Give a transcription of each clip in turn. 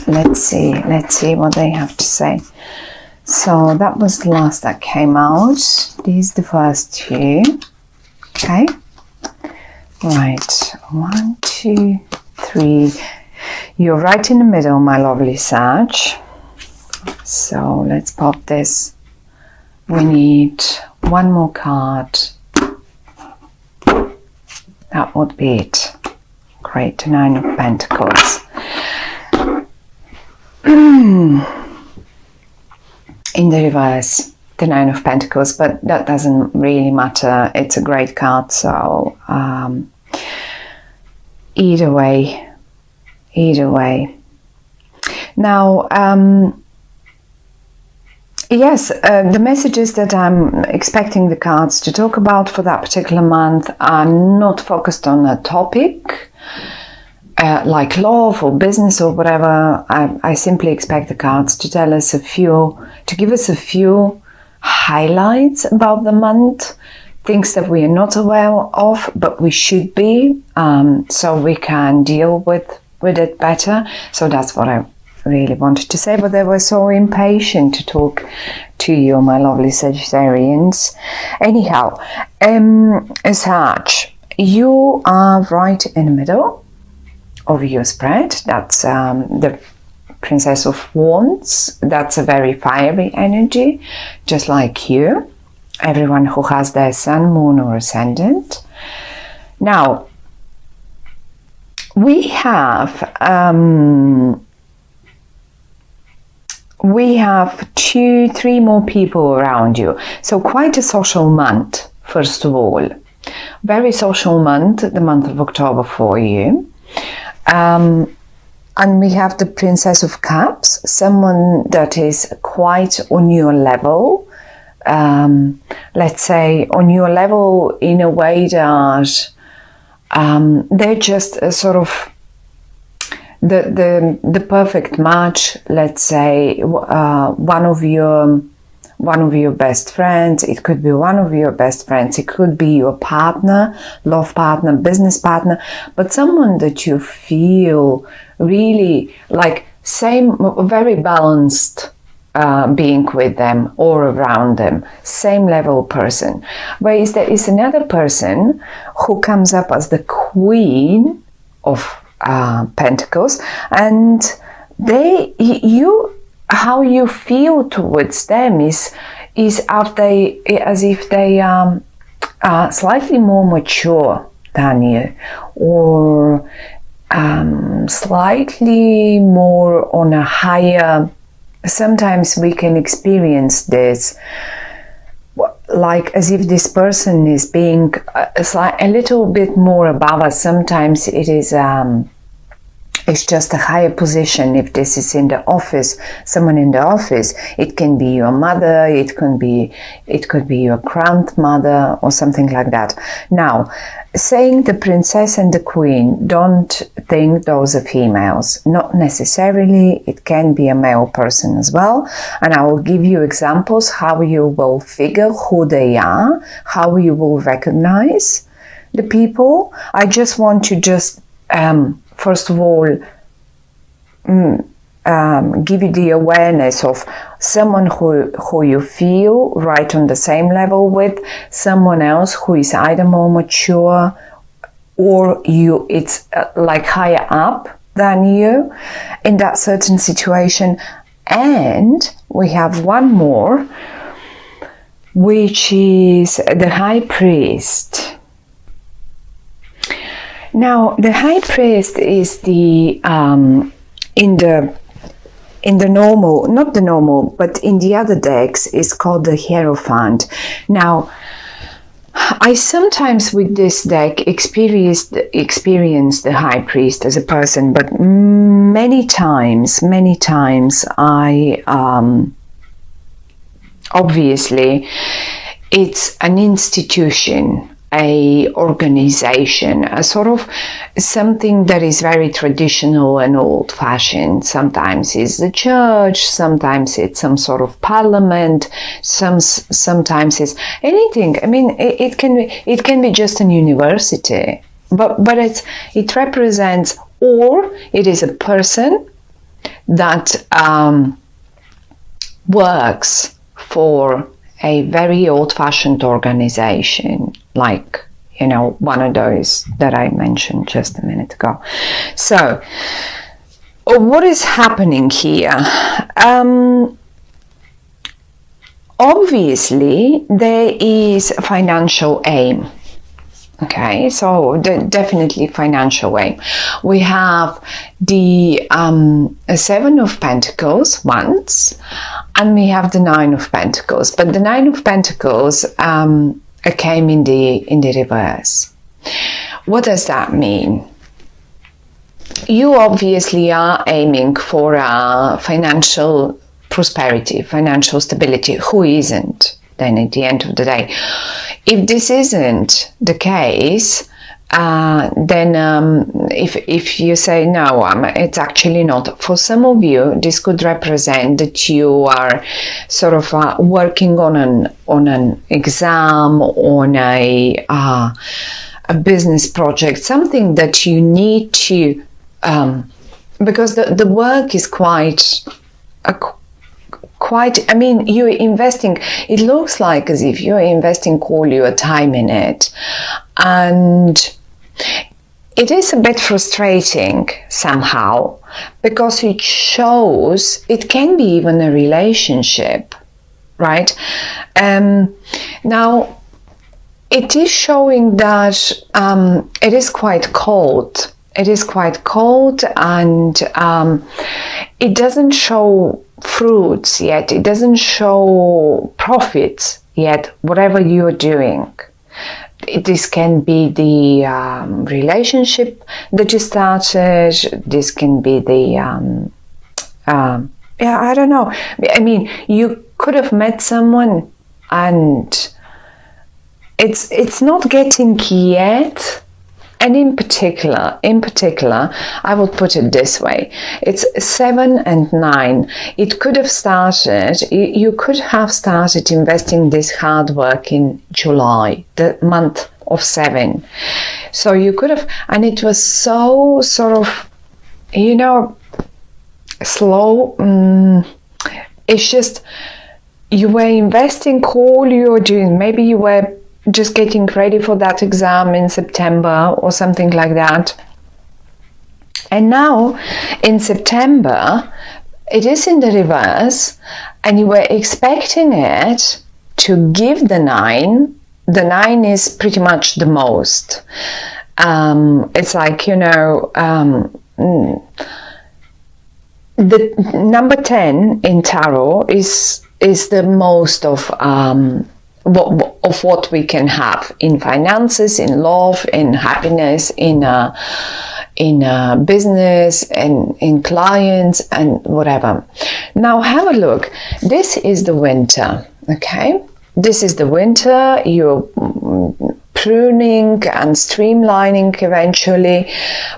let's see what they have to say. So that was the last that came out. These the first two. Okay. Right. 1, 2, 3. You're right in the middle, my lovely Sag. So let's pop this. We need one more card. That would be it. Great. The 9 of Pentacles. In the reverse, the 9 of Pentacles, but that doesn't really matter. It's a great card, so either way. Now, yes, the messages that I'm expecting the cards to talk about for that particular month are not focused on a topic, like love or business or whatever. I simply expect the cards to tell us to give us a few highlights about the month, things that we are not aware of, but we should be, so we can deal with it better. So that's what I really wanted to say, but they were so impatient to talk to you, my lovely Sagittarians. Anyhow, Sag, you are right in the middle of your spread. That's the Princess of Wands. That's a very fiery energy, just like you. Everyone who has their sun, moon or ascendant. Now, we have 2, 3 more people around you. So quite a social month, first of all. Very social month, the month of October for you. And we have the Princess of Cups, someone that is quite on your level. Let's say on your level in a way that they're just a sort of the perfect match. Let's say one of your best friends. It could be one of your best friends. It could be your partner, love partner, business partner, but someone that you feel really like very balanced being with them or around them, same level person. Whereas there is another person who comes up as the Queen of Pentacles, and how you feel towards them is as if they are slightly more mature than you, or slightly more on a higher. Sometimes we can experience this like as if this person is being a little bit more above us. Sometimes it is it's just a higher position. If this is in the office, someone in the office, it can be your mother, it could be your grandmother or something like that. Now, saying the princess and the queen, don't think those are females. Not necessarily. It can be a male person as well. And I will give you examples how you will figure who they are, how you will recognize the people. I just want to first of all, give you the awareness of someone who you feel right on the same level with, someone else who is either more mature or it's like higher up than you in that certain situation. And we have one more, which is the High Priest. Now, the High Priest is the in the normal, not the normal, but in the other decks is called the Hierophant. Now, I sometimes with this deck experience the High Priest as a person, but many times I obviously it's an institution, a organization, a sort of something that is very traditional and old-fashioned. Sometimes it's the church, sometimes it's some sort of parliament, sometimes it's anything. I mean, it can be just a university, but it represents, or it is a person that works for a very old-fashioned organization, like, you know, one of those that I mentioned just a minute ago. So what is happening here? Obviously there is a financial aim. Okay, so definitely financial aim. We have the Seven of Pentacles once, and we have the Nine of Pentacles. But the Nine of Pentacles came in the reverse. What does that mean? You obviously are aiming for financial prosperity, financial stability. Who isn't? Then at the end of the day, if this isn't the case, then if you say no, it's actually not. For some of you, this could represent that you are sort of working on an exam, on a business project, something that you need to, because the work is quite, I mean, you're investing, it looks like as if you're investing all your time in it. And it is a bit frustrating somehow, because it shows, it can be even a relationship, right? Now, it is showing that it is quite cold. It is quite cold, and it doesn't show fruits yet. It doesn't show profits yet, whatever you're doing. This can be the relationship that you started. This can be the yeah, I don't know. I mean, you could have met someone and it's not getting yet. And in particular, I would put it this way. It's 7 and 9. It could have started, you could have started investing this hard work in July, the month of 7. So you could have, and it was so sort of, you know, slow. It's just, you were investing all you're doing. Maybe you were just getting ready for that exam in September or something like that. And now in September, it is in the reverse, and you were expecting it to give the 9. The 9 is pretty much the most. It's like, you know, the number 10 in tarot is the most of what we can have in finances, in love, in happiness, in business, and in clients, and whatever. Now have a look. This is the winter, okay? This is the winter. You're pruning and streamlining eventually,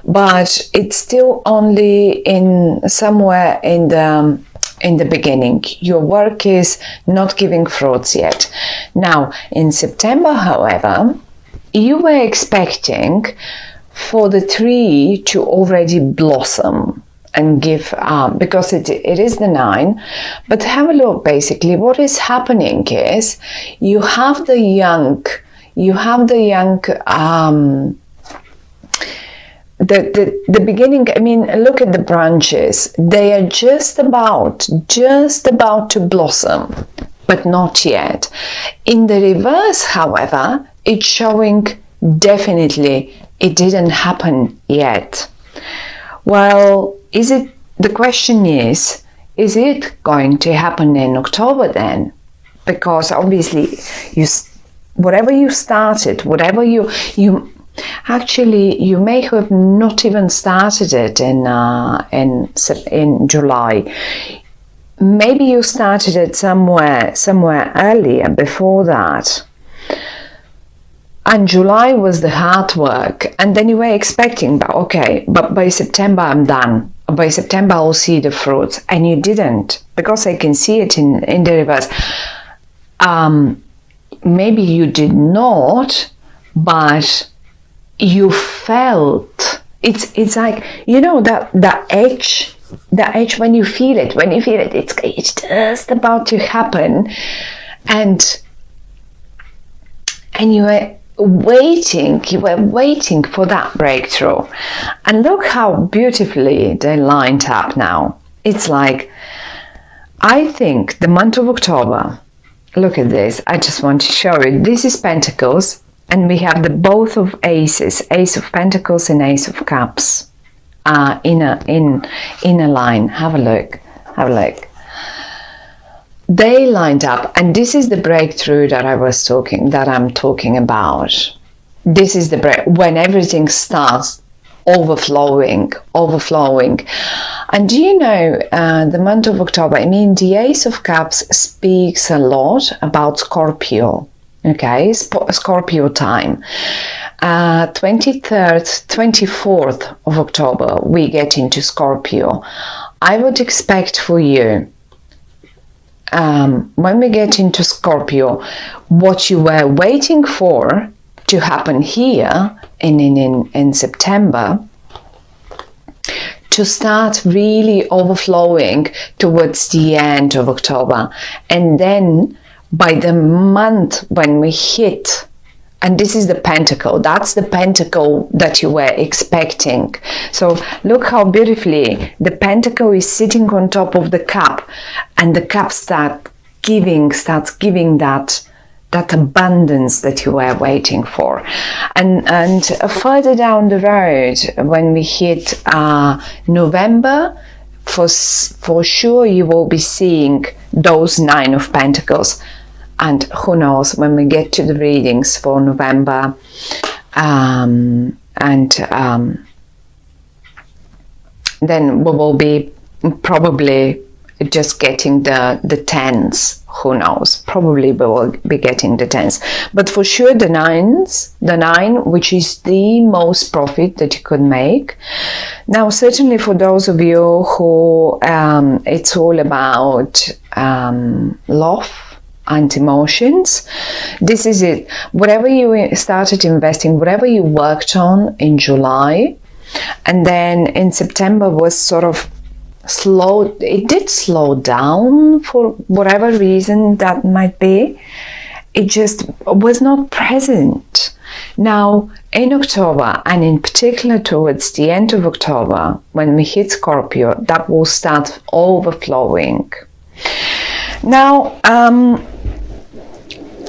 but it's still only in somewhere in the beginning. Your work is not giving fruits yet. Now in September, however, you were expecting for the tree to already blossom and give, because it is the 9. But have a look. Basically what is happening is you have the young the beginning. I mean, look at the branches. They are just about to blossom, but not yet. In the reverse, however, it's showing definitely it didn't happen yet. Well, the question is it going to happen in October then? Because obviously whatever you started, whatever you actually, you may have not even started it in July. Maybe you started it somewhere earlier before that. And July was the hard work. And then you were expecting, but by September I'm done. By September I'll see the fruits. And you didn't, because I can see it in the reverse. Maybe you did not, but you felt it's like, you know, that edge the age when you feel it, it's just about to happen, and you were waiting for that breakthrough. And look how beautifully they lined up now. It's like, I think the month of October, look at this, I just want to show you. This is Pentacles, and we have the both of aces, Ace of Pentacles and Ace of Cups in a line. Have a look. They lined up, and this is the breakthrough that I'm talking about. This is the when everything starts overflowing. And do you know, the month of October, I mean, the Ace of Cups speaks a lot about Scorpio, okay, Scorpio time. 23rd, 24th of October, we get into Scorpio. I would expect for you, when we get into Scorpio, what you were waiting for to happen here in September, to start really overflowing towards the end of October. And then by the month when we hit, and this is the Pentacle, that's the Pentacle that you were expecting. So look how beautifully the Pentacle is sitting on top of the cup, and the cup starts giving that abundance that you were waiting for. And further down the road, when we hit November, for sure you will be seeing those 9 of Pentacles. And who knows, when we get to the readings for November, then we will be probably just getting the 10s. Who knows? Probably we will be getting the 10s. But for sure the 9, which is the most profit that you could make. Now, certainly for those of you who it's all about love and emotions, this is it. Whatever you started investing, whatever you worked on in July, and then in September was sort of it did slow down for whatever reason that might be. It just was not present. Now in October, and in particular towards the end of October, when we hit Scorpio, that will start overflowing. Now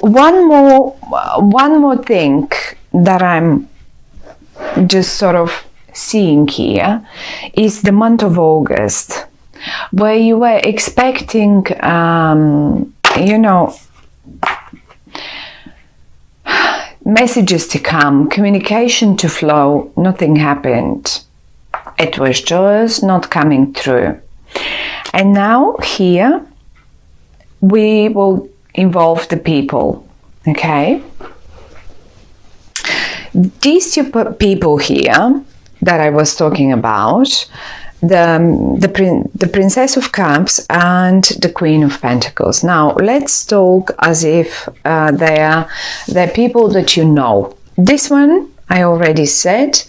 one more thing that I'm just sort of seeing here is the month of August, where you were expecting messages to come, communication to flow. Nothing happened. It was just not coming through. And now here we will involve the people, okay? These two people here that I was talking about, the Princess of Cups and the Queen of Pentacles. Now let's talk as if they're people that you know. This one, I already said,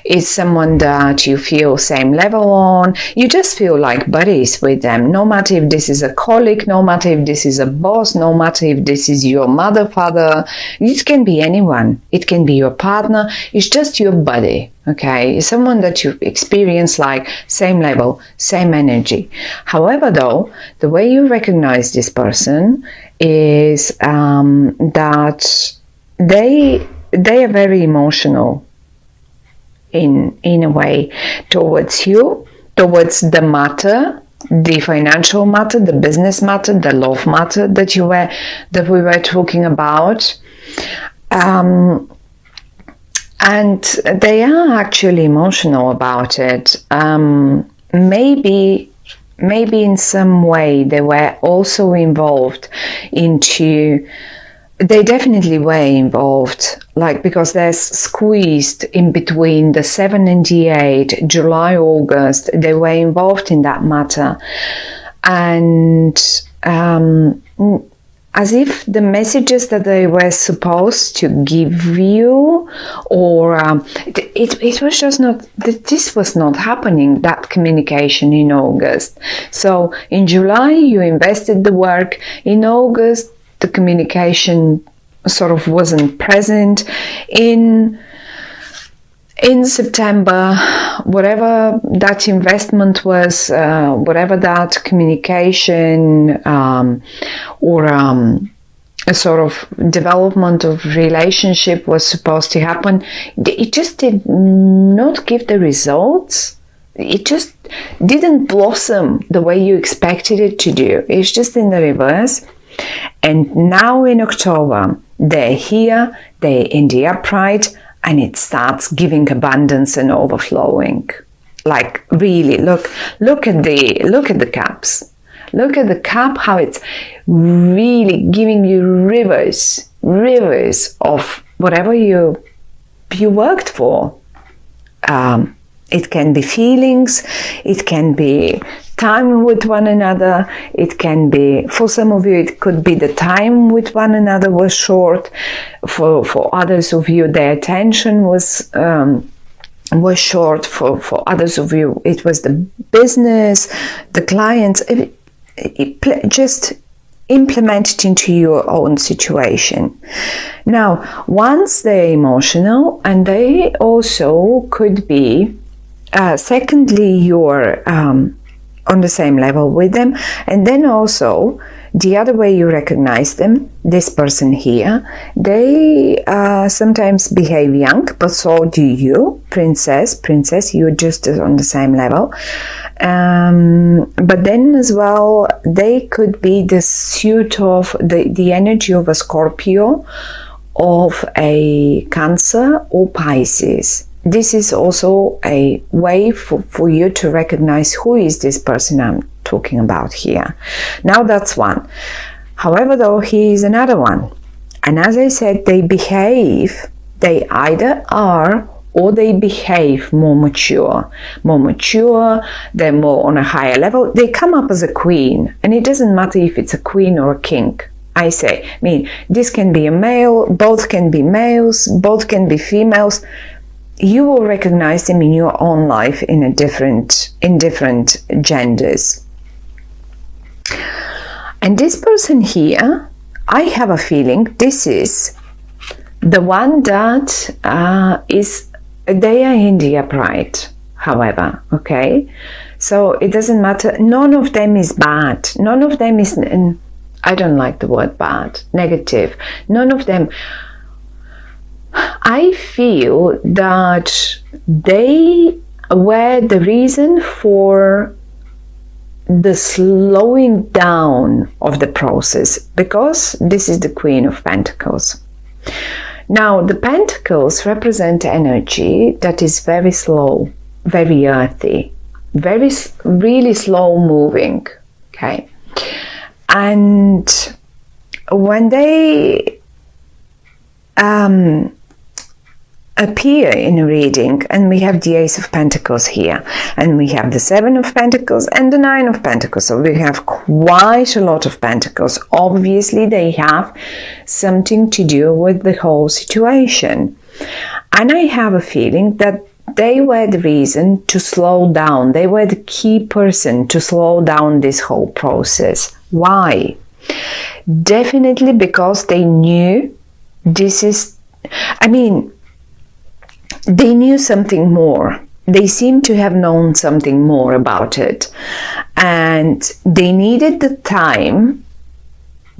is someone that you feel same level on. You just feel like buddies with them, no matter if this is a colleague, no matter if this is a boss, no matter if this is your mother, father. It can be anyone. It can be your partner. It's just your buddy, okay? It's someone that you experience like same level, same energy. However, though, the way you recognize this person is that they are very emotional in a way towards you, towards the matter, the financial matter, the business matter, the love matter that we were talking about. And they are actually emotional about it. Maybe in some way they were also involved into. They definitely were involved, like, because they're squeezed in between the 7 and the 8, July, August. They were involved in that matter. And as if the messages that they were supposed to give you, or it was just not, this was not happening, that communication in August. So in July you invested the work, in August the communication sort of wasn't present. In September, whatever that investment was, whatever that communication or a sort of development of relationship was supposed to happen, it just did not give the results. It just didn't blossom the way you expected it to do. It's just in the reverse. And now in October, they're here, they're in the upright, and it starts giving abundance and overflowing. Like really, look at the cups. Look at the cup, how it's really giving you rivers of whatever you worked for. It can be feelings, it can be time with one another, it can be, for some of you, it could be the time with one another was short. For others of you, the attention was short. For others of you, it was the business, the clients. Just implement it into your own situation. Now, once they're emotional, and they also could be, secondly, you're on the same level with them, and then also the other way you recognize them, this person here, they sometimes behave young, but so do you, princess, you're just on the same level. But then as well, they could be the suit of the energy of a Scorpio, of a Cancer or Pisces. This is also a way for you to recognize who is this person I'm talking about here. Now that's one. However, though, here is another one. And as I said, they either are or they behave more mature, they're more on a higher level. They come up as a queen, and it doesn't matter if it's a queen or a king. I mean, this can be a male, both can be males, both can be females. You will recognize them in your own life in different genders. And this person here, I have a feeling this is the one that they are in the upright, however, okay? So it doesn't matter. None of them is bad. None of them is, I don't like the word bad, negative. None of them. I feel that they were the reason for the slowing down of the process, because this is the Queen of Pentacles. Now, the Pentacles represent energy that is very slow, very earthy, really slow moving, okay? And when they appear in a reading, and we have the Ace of Pentacles here, and we have the Seven of Pentacles and the Nine of Pentacles, so we have quite a lot of Pentacles. Obviously they have something to do with the whole situation, and I have a feeling that they were the reason to slow down. They were the key person to slow down this whole process. Why? Definitely because they knew this is, they knew something more. They seem to have known something more about it. And they needed the time.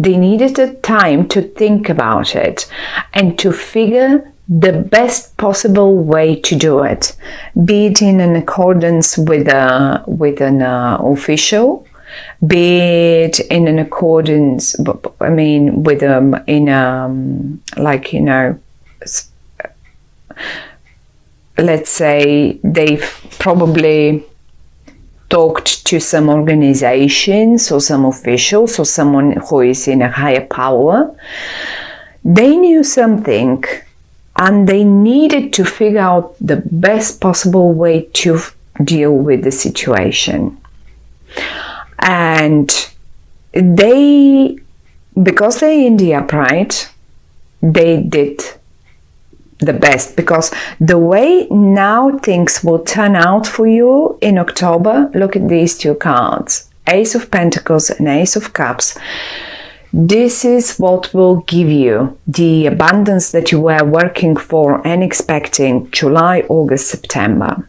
They needed the time to think about it and to figure the best possible way to do it. Be it in an accordance with an official, be it in an accordance, with let's say they've probably talked to some organizations or some officials or someone who is in a higher power. They knew something and they needed to figure out the best possible way to deal with the situation. And they because they're in the upright, they did the best, because the way now things will turn out for you in October, look at these two cards, Ace of Pentacles and Ace of Cups. This is what will give you the abundance that you were working for and expecting July, August, September.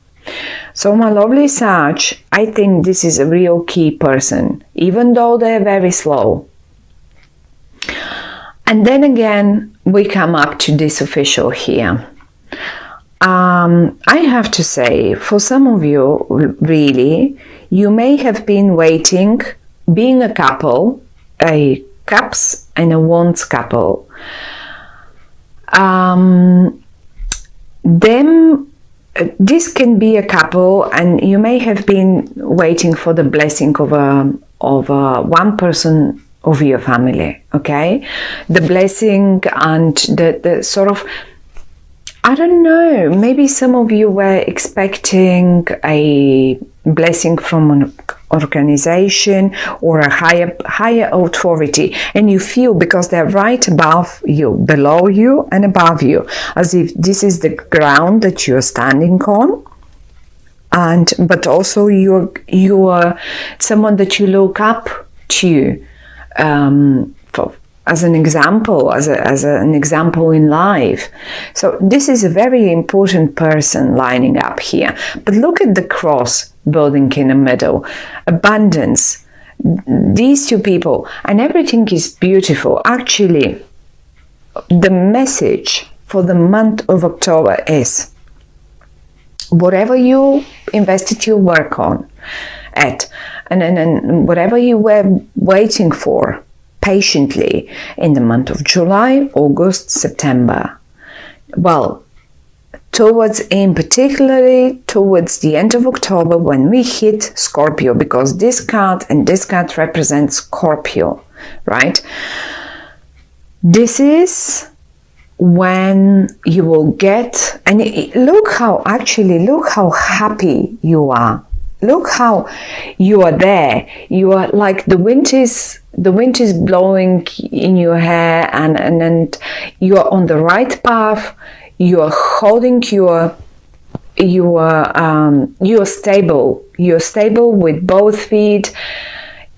So my lovely Sag, I think this is a real key person, even though they're very slow. And then again, we come up to this official here. I have to say, for some of you, really, you may have been waiting, being a couple, a Cups and a Wands couple. This can be a couple, and you may have been waiting for the blessing of one person of your family, okay? The blessing and the sort of, I don't know, maybe some of you were expecting a blessing from an organization or a higher authority, and you feel, because they're right above you, below you and above you, as if this is the ground that you're standing on, but also you're someone that you look up to, as an example, as an example in life. So this is a very important person lining up here. But look at the cross building in the middle. Abundance. These two people, and everything is beautiful. Actually, the message for the month of October is, whatever you invested your work on and whatever you were waiting for patiently in the month of July, August, September, well, particularly towards the end of October, when we hit Scorpio, because this card and this card represents Scorpio, right? This is when you will get, and look how happy you are. Look how you are there. You are like the wind is blowing in your hair, and you are on the right path. You are holding you are stable. You're stable with both feet.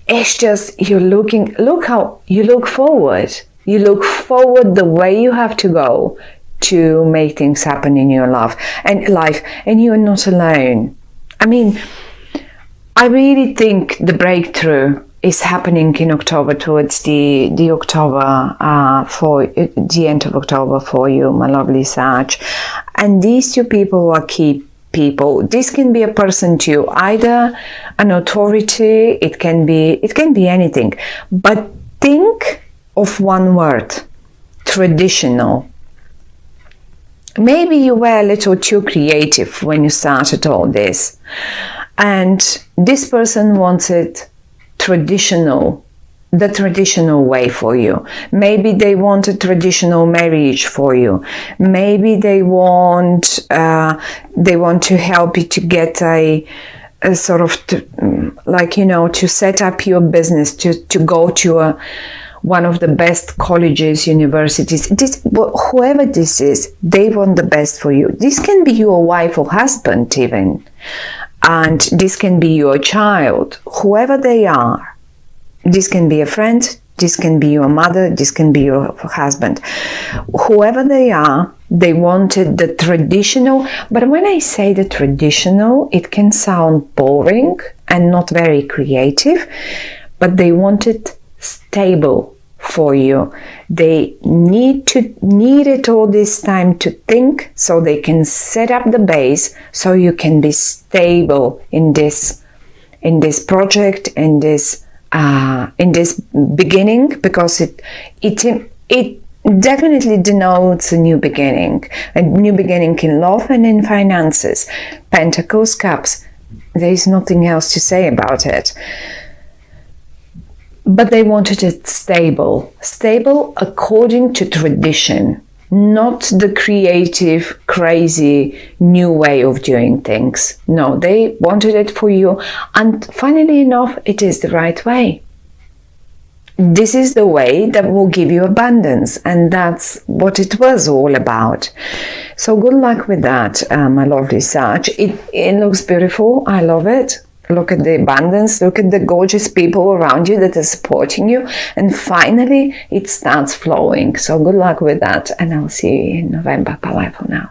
It's just, look how you look forward. You look forward the way you have to go to make things happen in your life, and you're not alone. I mean, I really think the breakthrough is happening in October, towards the October, for the end of October for you, my lovely Sag. And these two people are key people. This can be a person too, either an authority, it can be anything. But think of one word: traditional. Maybe you were a little too creative when you started all this, and this person wanted the traditional way for you. Maybe they want a traditional marriage for you. Maybe they want to help you to get a sort of, to set up your business, to go to one of the best colleges, universities. Whoever this is, they want the best for you. This can be your wife or husband even. And this can be your child, whoever they are. This can be a friend, this can be your mother, this can be your husband. Whoever they are, they wanted the traditional. But when I say the traditional, it can sound boring and not very creative, but they wanted stable for you. They needed all this time to think, so they can set up the base, so you can be stable in this project, in this beginning, because it definitely denotes a new beginning in love and in finances. Pentacles, Cups. There is nothing else to say about it. But they wanted it stable according to tradition, not the creative, crazy, new way of doing things. No, they wanted it for you, and funnily enough, it is the right way. this is the way that will give you abundance, and that's what it was all about. So good luck with that, my lovely Sag. It looks beautiful. I love it. Look at the abundance, look at the gorgeous people around you that are supporting you, and finally it starts flowing. So good luck with that, and I'll see you in November. Bye for now.